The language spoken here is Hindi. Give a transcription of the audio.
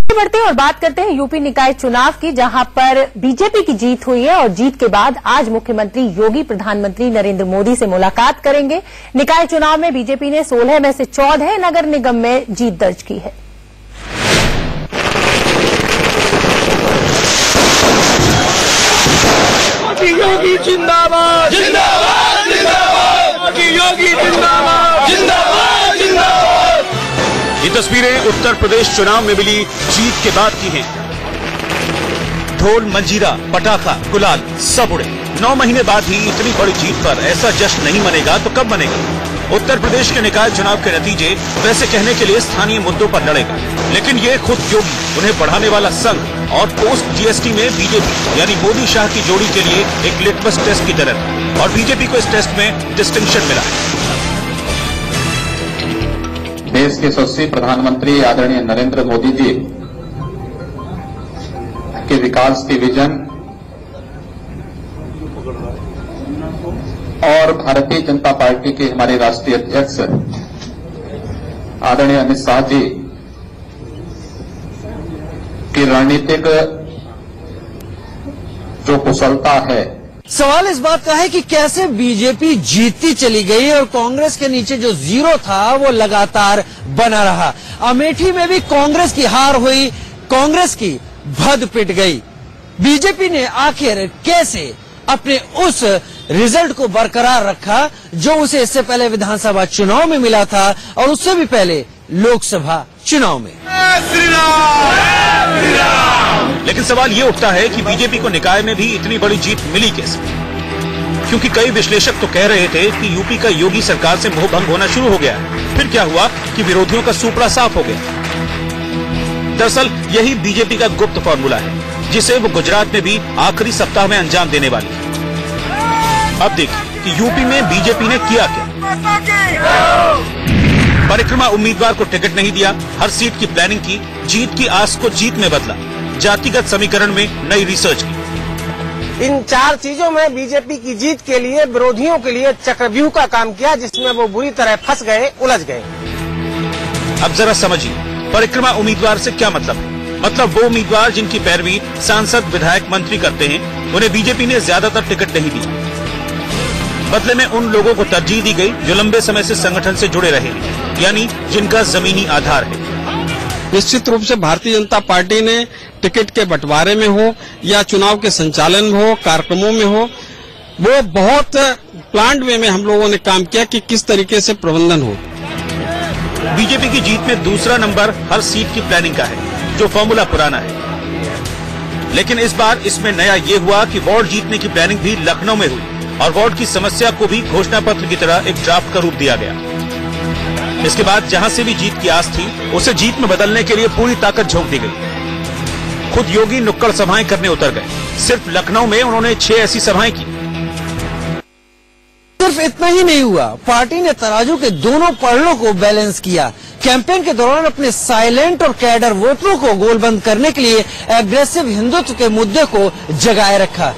बढ़ते हैं और बात करते हैं यूपी निकाय चुनाव की, जहां पर बीजेपी की जीत हुई है और जीत के बाद आज मुख्यमंत्री योगी प्रधानमंत्री नरेंद्र मोदी से मुलाकात करेंगे। निकाय चुनाव में बीजेपी ने 16 में से 14 नगर निगम में जीत दर्ज की है। योगी जिंदाबाद, जिंदाबाद, जिंदाबाद, योगी जिंदाबाद, जिंदाबाद, जिंदाबाद। ये तस्वीरें उत्तर प्रदेश चुनाव में मिली जीत के बाद की हैं। ढोल, मंजीरा, पटाखा, गुलाल सब उड़े। 9 महीने बाद ही इतनी बड़ी जीत पर ऐसा जश्न नहीं मनेगा तो कब मनेगा। उत्तर प्रदेश के निकाय चुनाव के नतीजे वैसे कहने के लिए स्थानीय मुद्दों पर लड़ेगा, लेकिन ये खुद योगी, उन्हें बढ़ाने वाला संघ और पोस्ट जीएसटी में बीजेपी यानी मोदी शाह की जोड़ी के लिए एक लिटमस टेस्ट की तरह था और बीजेपी को इस टेस्ट में डिस्टिंक्शन मिला। देश के यशस्वी प्रधानमंत्री आदरणीय नरेंद्र मोदी जी के विकास के विजन और भारतीय जनता पार्टी के हमारे राष्ट्रीय अध्यक्ष आदरणीय अमित शाह जी की रणनीतिक जो कुशलता है। सवाल इस बात का है कि कैसे बीजेपी जीतती चली गई और कांग्रेस के नीचे जो जीरो था वो लगातार बना रहा। अमेठी में भी कांग्रेस की हार हुई, कांग्रेस की भद पिट गई। बीजेपी ने आखिर कैसे अपने उस रिजल्ट को बरकरार रखा जो उसे इससे पहले विधानसभा चुनाव में मिला था और उससे भी पहले लोकसभा चुनाव में। लेकिन सवाल ये उठता है कि बीजेपी को निकाय में भी इतनी बड़ी जीत मिली कैसे, क्योंकि कई विश्लेषक तो कह रहे थे कि यूपी का योगी सरकार से मोहभंग होना शुरू हो गया है। फिर क्या हुआ कि विरोधियों का सुपड़ा साफ हो गया। दरअसल यही बीजेपी का गुप्त फॉर्मूला है जिसे वो गुजरात में भी आखिरी सप्ताह में अंजाम देने वाली है। अब देखिए कि यूपी में बीजेपी ने किया क्या। परिक्रमा उम्मीदवार को टिकट नहीं दिया, हर सीट की प्लानिंग की, जीत की आस को जीत में बदला, जातिगत समीकरण में नई रिसर्च की। इन 4 चीजों में बीजेपी की जीत के लिए विरोधियों के लिए चक्रव्यूह का काम किया, जिसमें वो बुरी तरह फंस गए, उलझ गए। अब जरा समझिए, परिक्रमा उम्मीदवार से क्या मतलब है। मतलब वो उम्मीदवार जिनकी पैरवी सांसद, विधायक, मंत्री करते हैं, उन्हें बीजेपी ने ज्यादातर टिकट नहीं दी। बदले में उन लोगों को तरजीह दी गई जो लंबे समय से संगठन से जुड़े रहे, यानी जिनका जमीनी आधार है। निश्चित रूप से भारतीय जनता पार्टी ने टिकट के बंटवारे में हो या चुनाव के संचालन में हो, कार्यक्रमों में हो, वो बहुत प्लान्ड वे में हम लोगों ने काम किया कि किस तरीके से प्रबंधन हो। बीजेपी की जीत में दूसरा नंबर हर सीट की प्लानिंग का है, जो फॉर्मूला पुराना है। लेकिन इस बार इसमें नया ये हुआ कि वार्ड जीतने की प्लानिंग भी लखनऊ में हुई और वार्ड की समस्या को भी घोषणा पत्र की तरह एक ड्राफ्ट का रूप दिया गया। इसके बाद जहां से भी जीत की आस थी, उसे जीत में बदलने के लिए पूरी ताकत झोंक दी गई। खुद योगी नुक्कड़ सभाएं करने उतर गए। सिर्फ लखनऊ में उन्होंने 6 ऐसी सभाएं की। सिर्फ इतना ही नहीं हुआ, पार्टी ने तराजू के दोनों पड़लों को बैलेंस किया। कैंपेन के दौरान अपने साइलेंट और कैडर वोटरों को गोलबंद करने के लिए एग्रेसिव हिंदुत्व के मुद्दे को जगाए रखा।